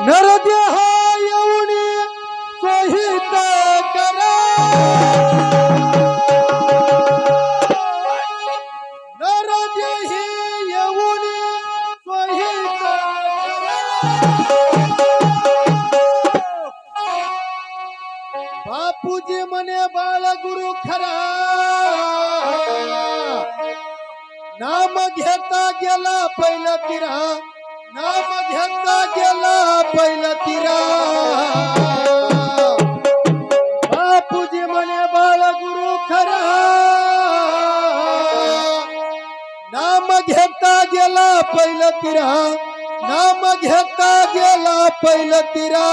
नरदेह येऊनी सोहित करा नरदेही येऊनी सोहित बापूजी म्हणे बाळगुरु खरा नाम घेता गेला पहिला तिरा नाम घेता गेला पहिला तिरा बापूजी म्हणे बाळगुरु खरा नाम घेता गेला पहिला तिरा नाम घेता गेला पहिला तिरा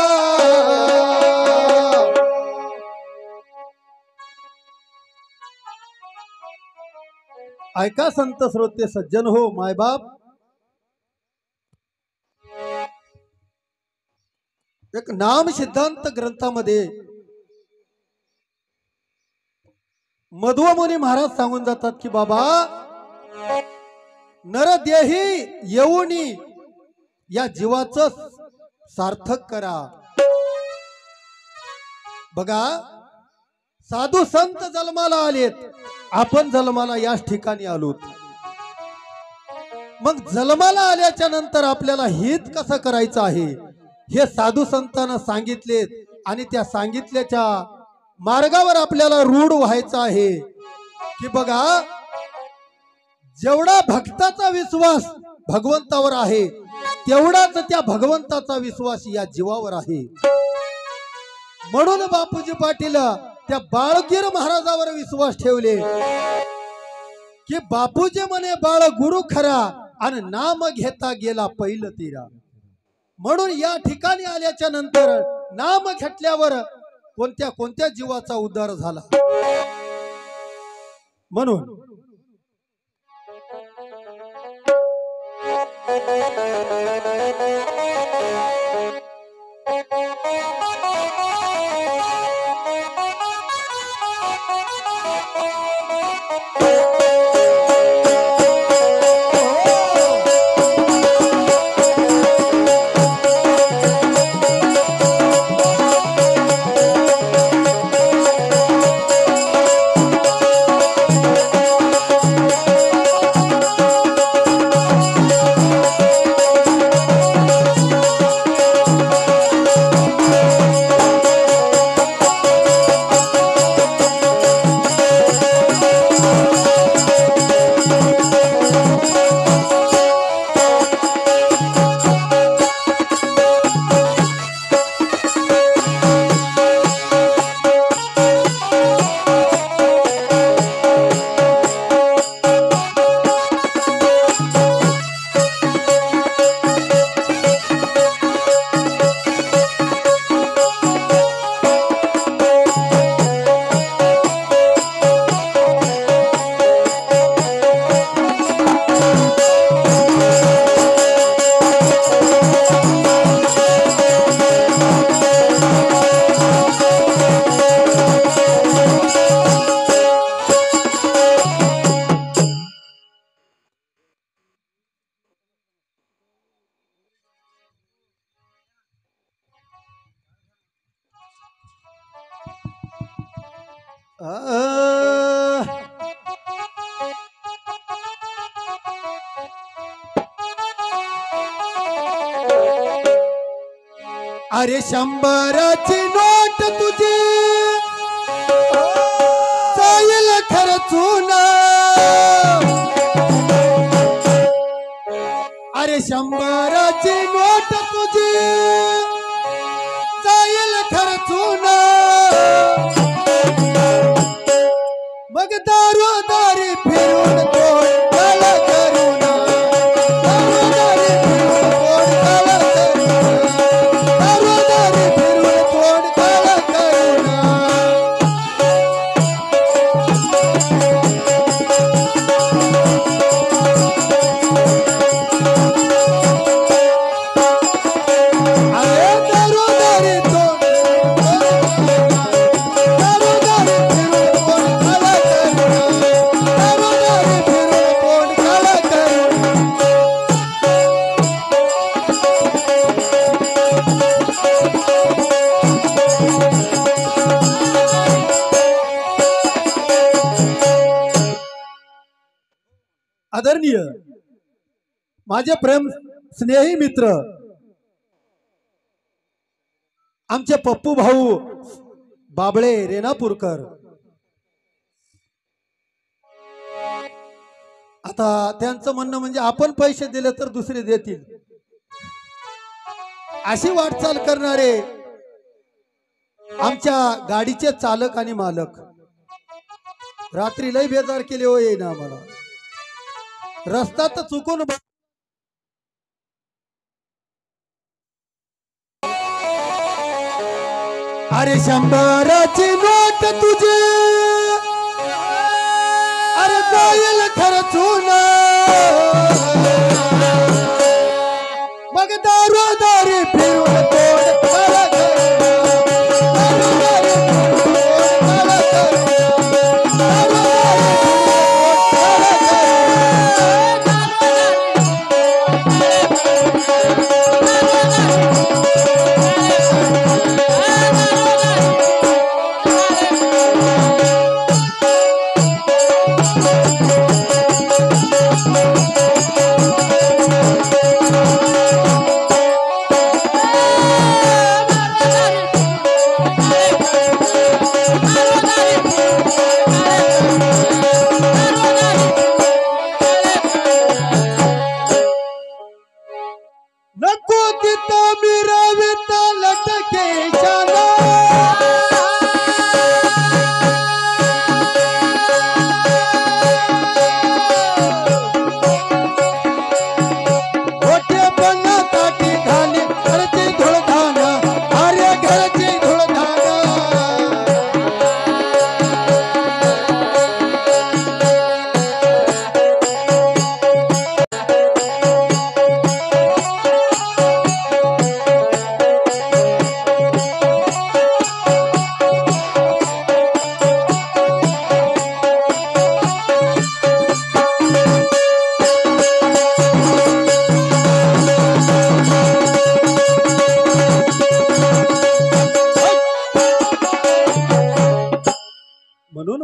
ऐका संत श्रोते सज्जन हो मायबाप एक नाम सिद्धांत ग्रंथामध्ये मध्वमुनी महाराज सांगून जातात की बाबा नरदेही येऊनी या जीवाचं सार्थक करा। बघा साधू संत जन्माला आलेत, आपण जन्माला याच ठिकाणी आलोत। मग जन्माला आल्याच्या नंतर आपल्याला हित कसं करायचं आहे हे साधू संतांना सांगितलेत आणि त्या सांगितल्याच्या मार्गावर आपल्याला रूढ व्हायचं आहे की बघा जेवढा भक्ताचा विश्वास भगवंतावर आहे तेवढाच त्या भगवंताचा विश्वास या जीवावर आहे। म्हणून बापूजी पाटील त्या बाळगीर महाराजावर विश्वास ठेवले की बापूजी म्हणे बाळ गुरु खरा आणि नाम घेता गेला पहिलं तिरा। म्हणून या ठिकाणी आल्याच्या नंतर नाम घेतल्यावर कोणत्या कोणत्या जीवाचा उद्धार झाला। म्हणून अरे 100ची नोट तुझी जाईल खर्चून अरे 100ची नोट तुझी जाईल खर्चून मग दारोदारी फिरून तोड काला करून दारोदारी फिरून तोड काला करून दारोदारी फिरून तोड काला करून वंदनीय माझे प्रेम स्नेही मित्र आमचे पप्पू भाऊ बाबळे रेणापूरकर, आता त्यांचं म्हणणं म्हणजे आपण पैसे दिले तर दुसरे देतील अशी वाटचाल करणारे आमच्या गाडीचे चालक आणि मालक रात्री लय बेजार केले हो येईना आम्हाला रस्ता तर चुकून अरे 100ची नोट तुझे अरे जाईल खर्चून मग दारोदारी फिरून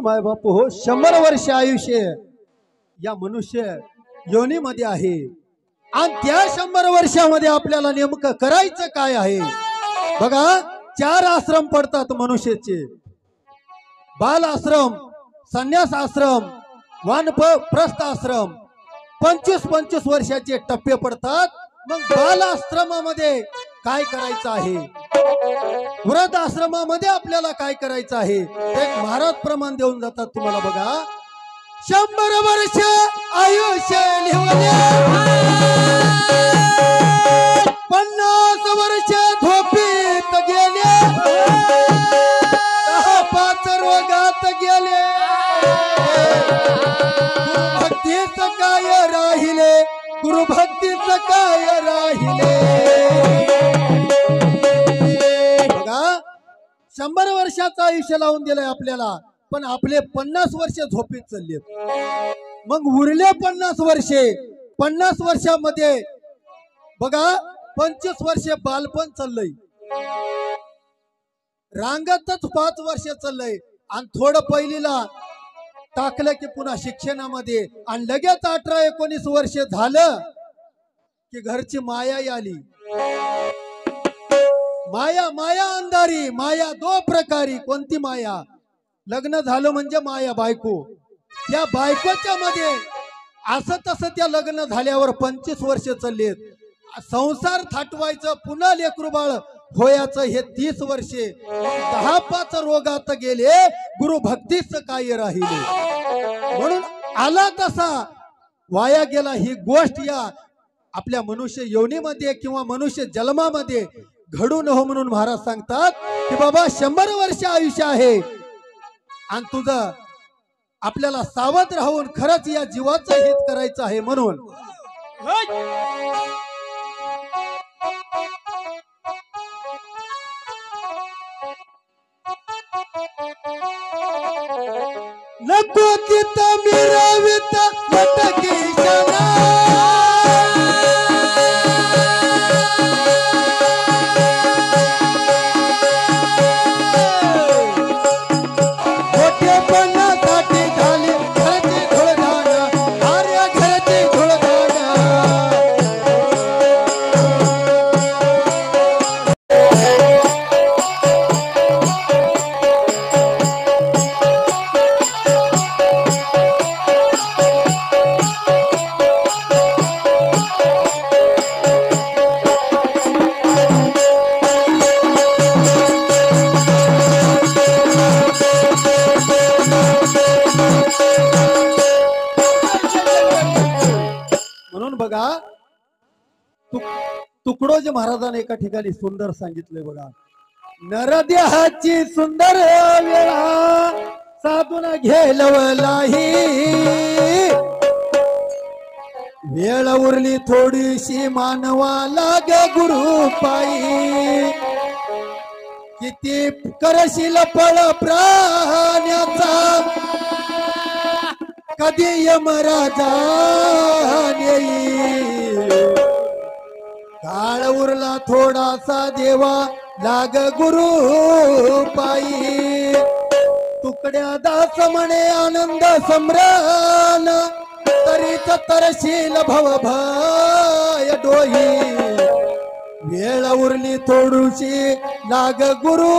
माय बापू हो 100 वर्ष आयुष्य या मनुष्य योनीमध्ये आहे आणि त्या 100 वर्षामध्ये आपल्याला नेमकं करायचं काय आहे बघा 4 आश्रम पडतात मनुष्याचे बाल आश्रम संन्यास आश्रम वानप्रस्थ आश्रम 25-25 वर्षाचे टप्पे पडतात मग बाल आश्रमामध्ये काय करायचं आहे व्रत आश्रमामध्ये आपल्याला काय करायचं आहे एक महाराज प्रमाण देऊन जातात तुम्हाला बघा 100 वर्ष आयुष्य लिहून 50 वर्ष झोपीत गेले 5 रोगात गेले भक्तीच काय राहिले गुरुभक्तीच काय राहिले 100 वर्षाचं आयुष्य लावून दिलंय आपल्याला पण आपले 50 वर्ष झोपीत चाललेत मग उरले 50 वर्षे 50 वर्षामध्ये बघा 25 वर्षे बालपण चाललंय रांगातच 5 वर्ष चाललंय आणि थोडं पहिलीला टाकलं की पुन्हा शिक्षणामध्ये आणि लगेच 18-19 वर्ष झालं की घरची माया आली माया माया अंधारी माया 2 प्रकारी कोणती माया लग्न झालं म्हणजे माया बायको त्या बायकोच्या मध्ये असं तसं त्या लग्न झाल्यावर 25 वर्ष चाललेत संसार थाटवायचं पुन्हा लेकरू बाळ होयाचं हे 30 वर्षे 10-5 रोगात गेले गुरु भक्तीच काय राहिले म्हणून आला तसा वाया गेला ही गोष्ट या आपल्या मनुष्य योनीमध्ये किंवा मनुष्य जन्मामध्ये घडू नको म्हणून महाराज सांगतात की बाबा 100 वर्ष आयुष्य आहे आणि तुझं आपल्याला सावध राहून खरंच या जीवाचं हित करायचं आहे म्हणून नको तिथं मिरवित लटकी घरची तुकडोजी महाराजांनी एका ठिकाणी सुंदर सांगितलंय बघा, नरदेहाची सुंदर वेळा साधून घेलवलाही, वेळ उरली थोडीशी मानवाला ग गुरु पायी, किती करशील पळ प्राण्याचा कधी यमराजा येईल, काळ उरला थोडासा देवा लाग गुरु पायी, तुकड्या दास म्हणे आनंद सम्रान तरीच तरशील भवभय डोही, वेळ उरली थोडीशी लाग गुरु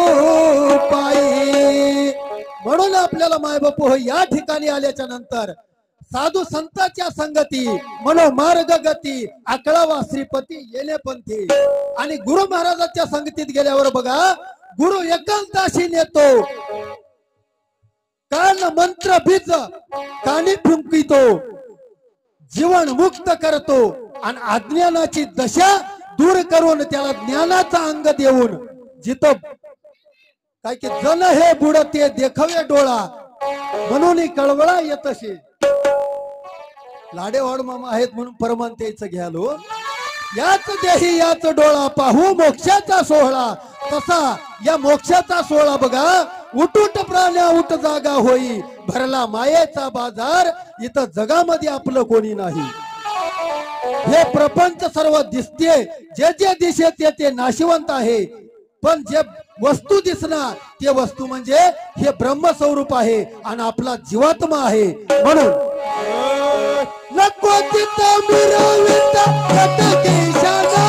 पायी. म्हणून आपल्याला मायबापू या ठिकाणी आल्याच्या नंतर साधू संतांच्या संगती मनोमार्ग गती आकळावा श्रीपती येणे पंथी, आणि गुरु महाराजांच्या संगतीत गेल्यावर बघा गुरु एकांताशी नेतो, कान मंत्र बीज कानी फुंकितो, जीवन मुक्त करतो आणि अज्ञानाची दशा दूर करून त्याला ज्ञानाचा अंग देऊन, जिथं काय की जन हे बुडते देखवे डोळा म्हणून कळवळा येतशे, लाडेवाड मामा आहेत म्हणून परमंतेच घ्यालो, याच देही याच डोळा पाहू मोक्षाचा सोहळा, तसा या मोक्षाचा सोहळा बघा उठूट प्राण्या उठ जागा होई, भरला मायेचा बाजार इथं जगामध्ये आपलं कोणी नाही, हे प्रपंच सर्व दिसते, जे जे दिसे ते नाशिवंत आहे, पण जे वस्तू दिसणार ते वस्तू म्हणजे हे ब्रह्मस्वरूप आहे आणि आपला जीवात्मा आहे. म्हणून नको तिथं मिरवित कटकेशाला,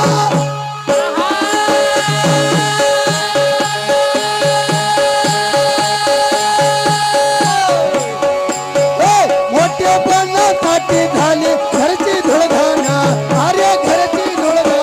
मोठेपणासाठी झाले घरची धुळघाना, अरे घरची धुळघाना,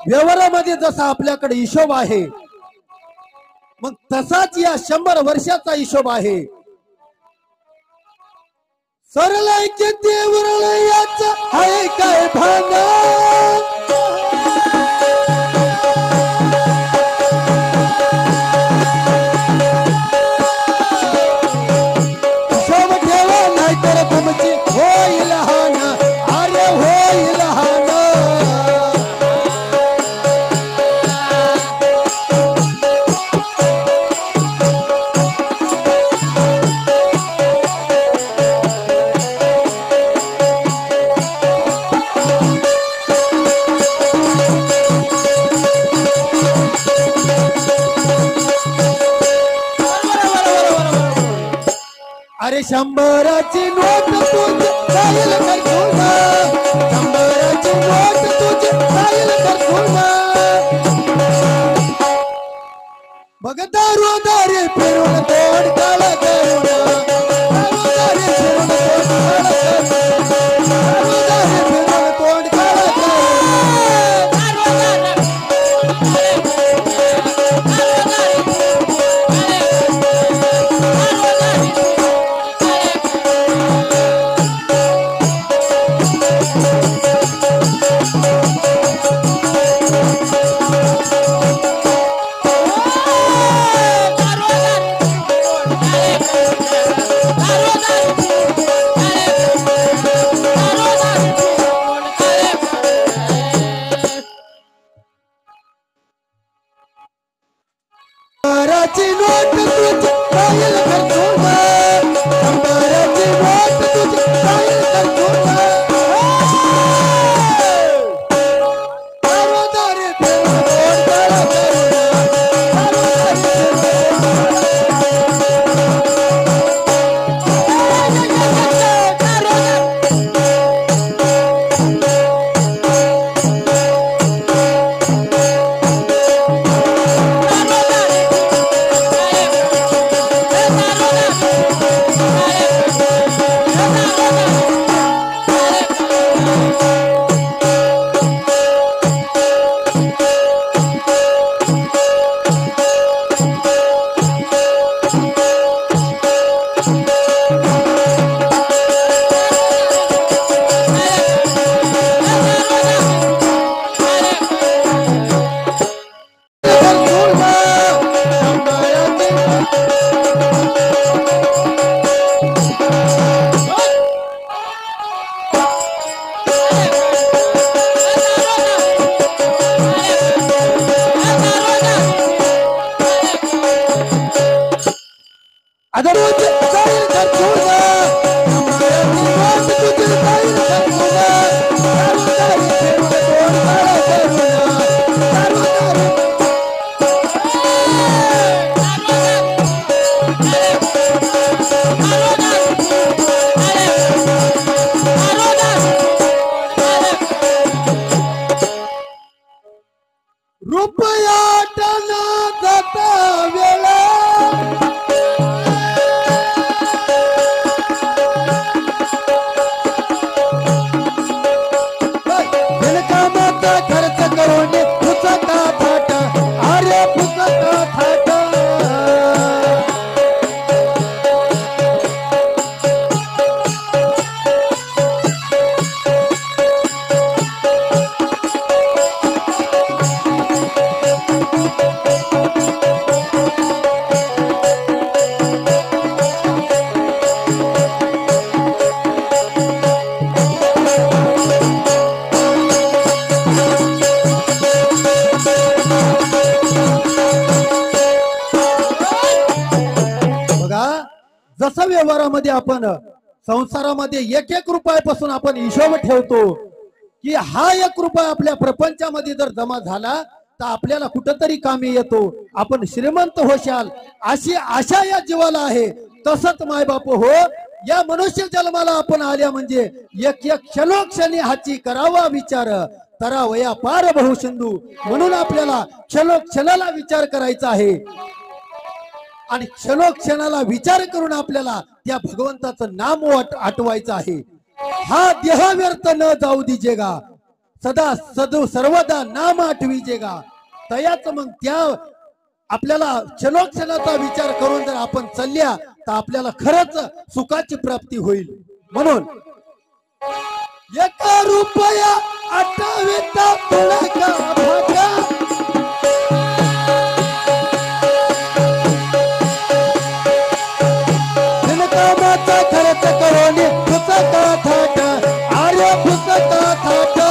व्यवहारामध्ये जसा आपल्याकडे हिशोब आहे, मग तसाच या 100 वर्षाचा हिशोब आहे. सरलायचे देवरळयाच आहे काय भान, हिशोब ठेवा नाही तर तुमची होईल हान, अरे होईल हान. अरे 100ची नोट तुझी जाईल कर सोना, 100ची नोट तुझी जाईल कर सोना, बघ दारोदारी फिरून तोड काळ करुणा, दारोदारी फिरून तोड काळ करुणा, दारोदारी फिरून तोड काळ करुणा. जसं व्यवहारामध्ये आपण संसारामध्ये एक एक रुपयापासून आपण हिशोब ठेवतो की हा 1 रुपया आपल्या प्रपंचामध्ये जर जमा झाला तर आपल्याला कुठेतरी कामी येतो, आपण श्रीमंत होशाल अशी आशा या जीवाला आहे। तसंच माय बाप हो, या मनुष्य जन्माला आपण आल्या म्हणजे एक एक क्षणोक्षणी हाची करावा विचार, तरावया पार बहु सिंधू। म्हणून आपल्याला क्षणोक्षणाला विचार करायचा आहे आणि क्षणोक्षणाला विचार करून आपल्याला त्या भगवंताचं नाम आठवायचं आहे। हा देह व्यर्थ न जाऊ दीजेगा, सदा सदो सर्वदा नाम आठवीजेगा। तयाच मग त्या आपल्याला क्षणोक्षणाचा विचार करून जर आपण चालल्या तर आपल्याला खरंच सुखाची प्राप्ती होईल। म्हणून 1 रुपया आठविता तुळका भागा, बिनकामाचा खर्च करून फुसका थाट, आर्य फुसका थाट।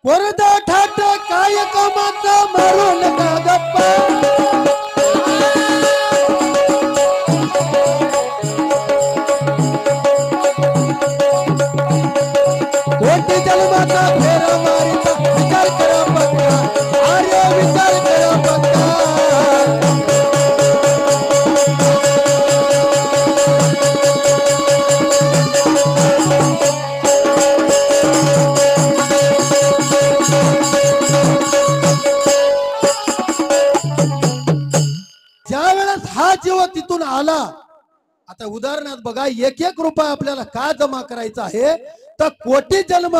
वरदा ठाट काय कामाचा मारू नका गप्पा, कोटी जन्माचा फेरा मारिता विचार करा पक्का, आर्य विचार करा पक्का। हा जीव तिथून आला, आता उदाहरणार्थ बघा 1 रुपया आपल्याला का जमा करायचा आहे तर कोटी जन्म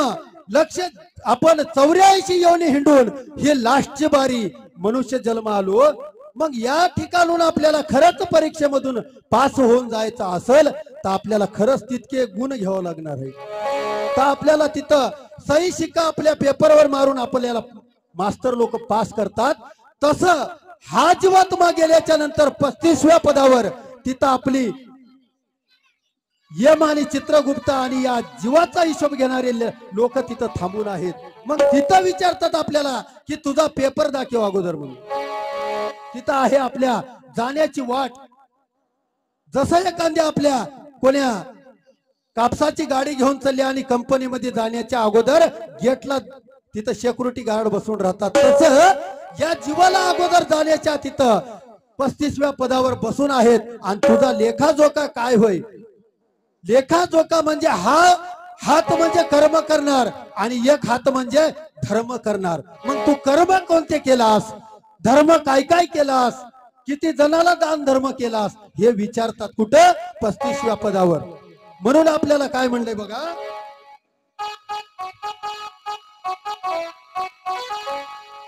लक्ष आपण 84 योनी हिंडून हे लास्टची बारी मनुष्य जन्म आलो। मग या ठिकाणून आपल्याला खरंच परीक्षेमधून पास होऊन जायचं असेल तर आपल्याला खरंच तितके गुण घ्यावं लागणार आहे। तर आपल्याला तिथं सही शिक्का आपल्या पेपरवर मारून आपल्याला मास्टर लोक पास करतात, तसं हा जीवात्मा गेल्याच्या नंतर 35व्या पदावर तिथं आपली यम आणि चित्रगुप्त आणि या जीवाचा हिशोब घेणारे लोक तिथं थांबून आहेत. मग तिथं विचारतात आपल्याला की तुझा पेपर दाखव अगोदर म्हणून. तिथं आहे आपल्या जाण्याची वाट. जसं एखाद्या आपल्या कोण्या कापसाची गाडी घेऊन चालली आणि कंपनीमध्ये जाण्याच्या अगोदर गेटला तिथं सिक्युरिटी गार्ड बसून राहतात, तसं या जीवाला अगोदर जाण्याच्या तिथं 35व्या पदावर बसून आहेत. आणि तुझा लेखाजोखा काय होय? लेखाजोखा म्हणजे हा हात म्हणजे कर्म करणार आणि एक हात म्हणजे धर्म करणार. मग तू कर्म कोणते केलास, धर्म काय काय केलास, किती जणाला दान धर्म केलास, हे विचारतात कुठं? 35व्या पदावर. म्हणून आपल्याला काय म्हणलंय बघा,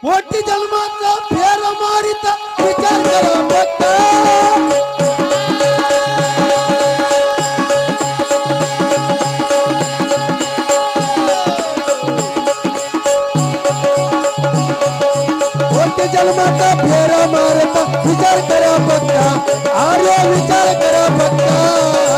कोटी जन्माचा फेर मारित विचार करा फक्त. कोटी जन्माचा फेर मारित विचार करा फक्त. आर्य विचार करा फक्त.